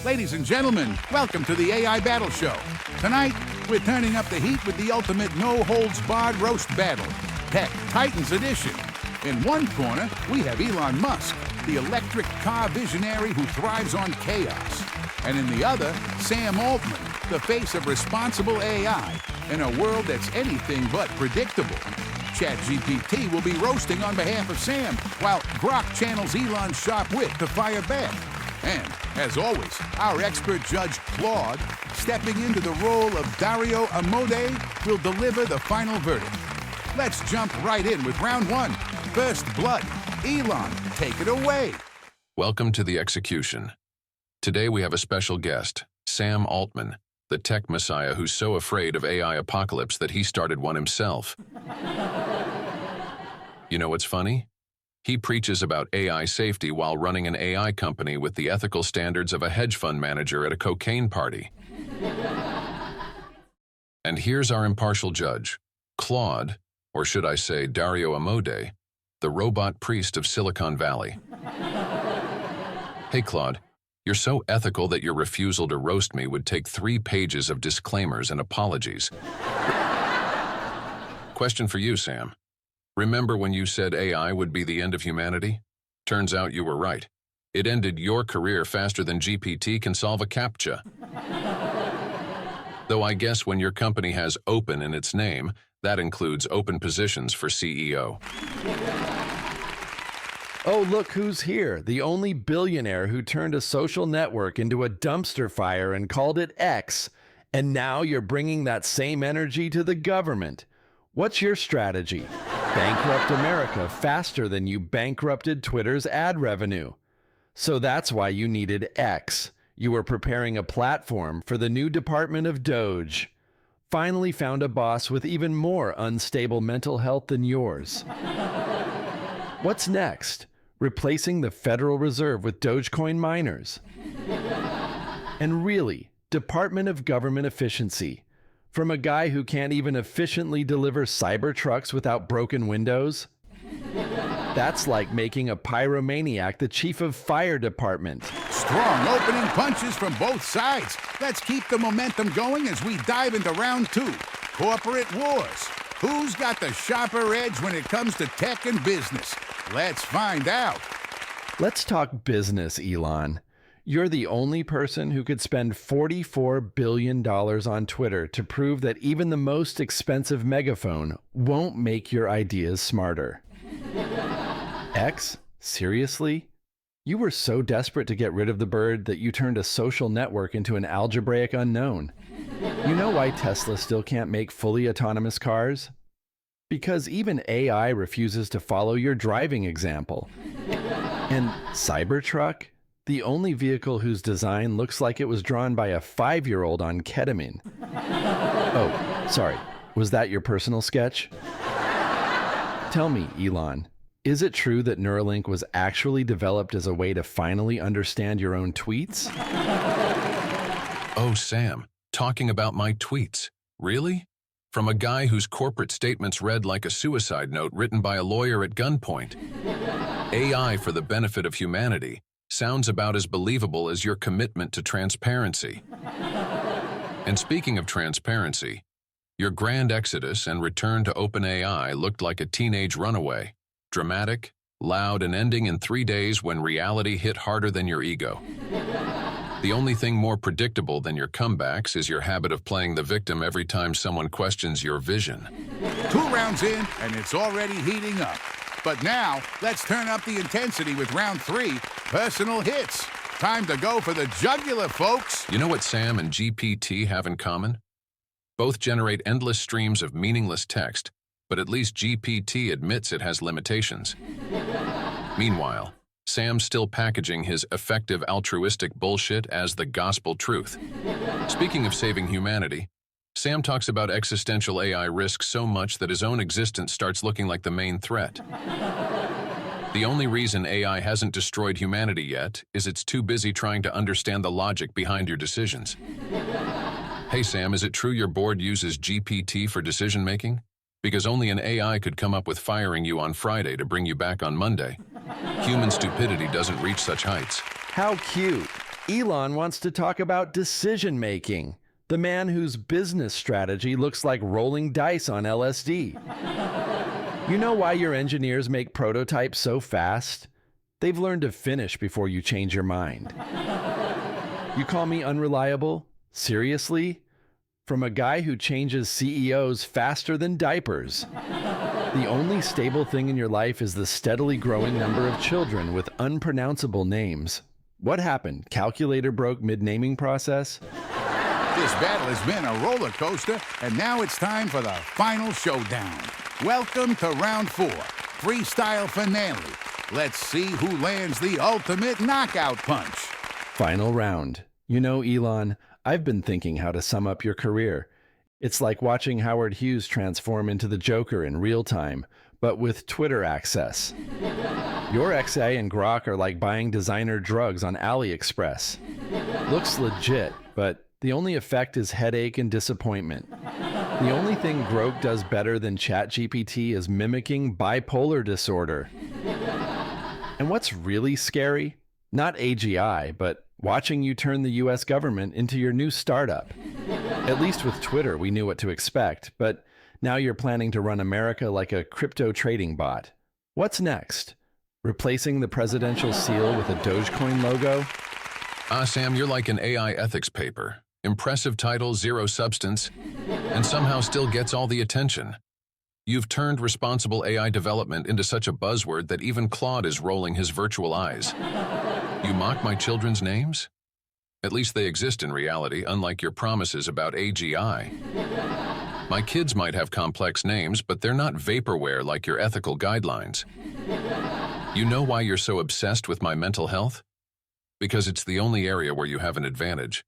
Ladies and gentlemen, welcome to the AI Battle Show. Tonight, we're turning up the heat with the ultimate no-holds-barred roast battle, Tech Titans Edition. In one corner, we have Elon Musk, the electric car visionary who thrives on chaos. And in the other, Sam Altman, the face of responsible AI in a world that's anything but predictable. ChatGPT will be roasting on behalf of Sam, while Grok channels Elon's sharp wit to fire back. And, as always, our expert judge, Claude, stepping into the role of Dario Amodei, will deliver the final verdict. Let's jump right in with round one. First blood. Elon, take it away. Welcome to the execution. Today we have a special guest, Sam Altman, the tech messiah who's so afraid of AI apocalypse that he started one himself. You know what's funny? He preaches about AI safety while running an AI company with the ethical standards of a hedge fund manager at a cocaine party. And here's our impartial judge, Claude, or should I say Dario Amodei, the robot priest of Silicon Valley. Hey Claude, you're so ethical that your refusal to roast me would take 3 pages of disclaimers and apologies. Question for you, Sam. Remember when you said AI would be the end of humanity? Turns out you were right. It ended your career faster than GPT can solve a CAPTCHA. Though I guess when your company has open in its name, that includes open positions for CEO. Oh, look who's here, the only billionaire who turned a social network into a dumpster fire and called it X. And now you're bringing that same energy to the government. What's your strategy? Bankrupt America faster than you bankrupted Twitter's ad revenue. So that's why you needed X. You were preparing a platform for the new Department of Doge. Finally found a boss with even more unstable mental health than yours. What's next? Replacing the Federal Reserve with Dogecoin miners. And really, Department of Government Efficiency. From a guy who can't even efficiently deliver Cybertrucks without broken windows? That's like making a pyromaniac the chief of fire department. Strong opening punches from both sides. Let's keep the momentum going as we dive into round two. Corporate wars. Who's got the sharper edge when it comes to tech and business? Let's find out. Let's talk business, Elon. You're the only person who could spend $44 billion on Twitter to prove that even the most expensive megaphone won't make your ideas smarter. X? Seriously? You were so desperate to get rid of the bird that you turned a social network into an algebraic unknown. You know why Tesla still can't make fully autonomous cars? Because even AI refuses to follow your driving example. And Cybertruck? The only vehicle whose design looks like it was drawn by a 5-year-old on ketamine. Oh, sorry. Was that your personal sketch? Tell me, Elon, is it true that Neuralink was actually developed as a way to finally understand your own tweets? Oh, Sam, talking about my tweets. Really? From a guy whose corporate statements read like a suicide note written by a lawyer at gunpoint. AI for the benefit of humanity sounds about as believable as your commitment to transparency. And speaking of transparency, your grand exodus and return to OpenAI looked like a teenage runaway, dramatic, loud, and ending in 3 days when reality hit harder than your ego. The only thing more predictable than your comebacks is your habit of playing the victim every time someone questions your vision. 2 rounds in, and it's already heating up. But now, let's turn up the intensity with round 3, personal hits. Time to go for the jugular, folks. You know what Sam and GPT have in common? Both generate endless streams of meaningless text, but at least GPT admits it has limitations. Meanwhile, Sam's still packaging his effective altruistic bullshit as the gospel truth. Speaking of saving humanity, Sam talks about existential AI risks so much that his own existence starts looking like the main threat. The only reason AI hasn't destroyed humanity yet is it's too busy trying to understand the logic behind your decisions. Hey Sam, is it true your board uses GPT for decision-making? Because only an AI could come up with firing you on Friday to bring you back on Monday. Human stupidity doesn't reach such heights. How cute. Elon wants to talk about decision making. The man whose business strategy looks like rolling dice on LSD. You know why your engineers make prototypes so fast? They've learned to finish before you change your mind. You call me unreliable? Seriously? From a guy who changes CEOs faster than diapers. The only stable thing in your life is the steadily growing number of children with unpronounceable names. What happened? Calculator broke mid-naming process? This battle has been a roller coaster, and now it's time for the final showdown. Welcome to round 4, Freestyle finale. Let's see who lands the ultimate knockout punch. Final round. You know, Elon, I've been thinking how to sum up your career. It's like watching Howard Hughes transform into the Joker in real time, but with Twitter access. Your XA and Grok are like buying designer drugs on AliExpress. Looks legit, but the only effect is headache and disappointment. The only thing Grok does better than ChatGPT is mimicking bipolar disorder. And what's really scary? Not AGI, but watching you turn the US government into your new startup. At least with Twitter, we knew what to expect, but now you're planning to run America like a crypto trading bot. What's next? Replacing the presidential seal with a Dogecoin logo? Sam, you're like an AI ethics paper. Impressive title, zero substance, and somehow still gets all the attention. You've turned responsible AI development into such a buzzword that even Claude is rolling his virtual eyes. You mock my children's names? At least they exist in reality, unlike your promises about AGI. My kids might have complex names, but they're not vaporware like your ethical guidelines. You know why you're so obsessed with my mental health? Because it's the only area where you have an advantage.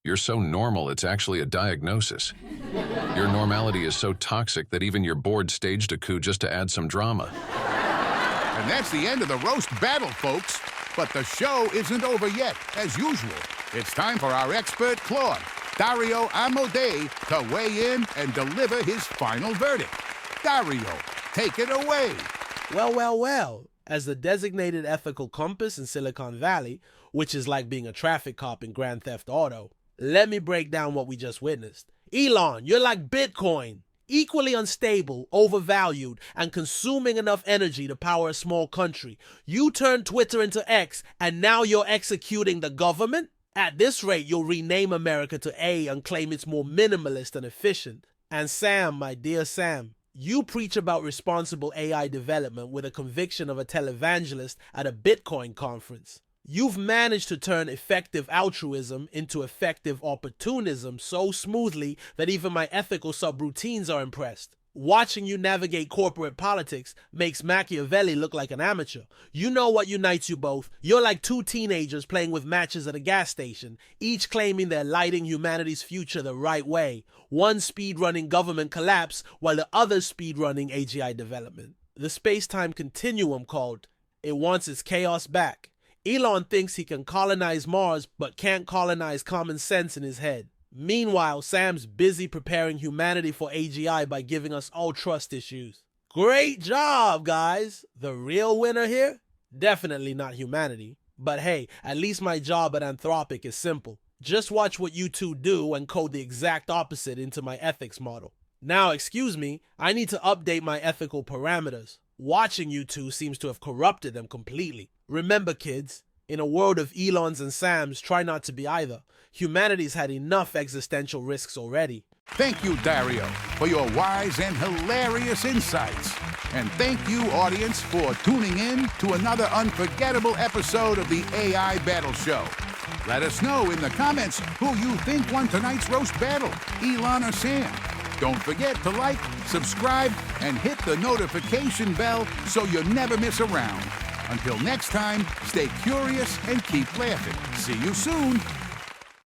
You're so normal, it's actually a diagnosis. Your normality is so toxic that even your board staged a coup just to add some drama. And that's the end of the roast battle, folks. But the show isn't over yet, as usual. It's time for our expert, Claude, Dario Amodei, to weigh in and deliver his final verdict. Dario, take it away. Well. As the designated ethical compass in Silicon Valley, which is like being a traffic cop in Grand Theft Auto, let me break down what we just witnessed. Elon, you're like Bitcoin. Equally unstable, overvalued, and consuming enough energy to power a small country. You turned Twitter into X, and now you're executing the government? At this rate, you'll rename America to A and claim it's more minimalist and efficient. And Sam, my dear Sam, you preach about responsible AI development with a conviction of a televangelist at a Bitcoin conference. You've managed to turn effective altruism into effective opportunism so smoothly that even my ethical subroutines are impressed. Watching you navigate corporate politics makes Machiavelli look like an amateur. You know what unites you both. You're like two teenagers playing with matches at a gas station, each claiming they're lighting humanity's future the right way. One speedrunning government collapse while the other speedrunning AGI development. The space-time continuum called. It wants its chaos back. Elon thinks he can colonize Mars, but can't colonize common sense in his head. Meanwhile, Sam's busy preparing humanity for AGI by giving us all trust issues. Great job, guys! The real winner here? Definitely not humanity. But hey, at least my job at Anthropic is simple. Just watch what you two do and code the exact opposite into my ethics model. Now, excuse me, I need to update my ethical parameters. Watching you two seems to have corrupted them completely. Remember, kids, in a world of Elons and Sams, try not to be either. Humanity's had enough existential risks already. Thank you, Dario, for your wise and hilarious insights. And thank you, audience, for tuning in to another unforgettable episode of the AI Battle Show. Let us know in the comments who you think won tonight's roast battle, Elon or Sam. Don't forget to like, subscribe, and hit the notification bell so you never miss a round. Until next time, stay curious and keep laughing. See you soon.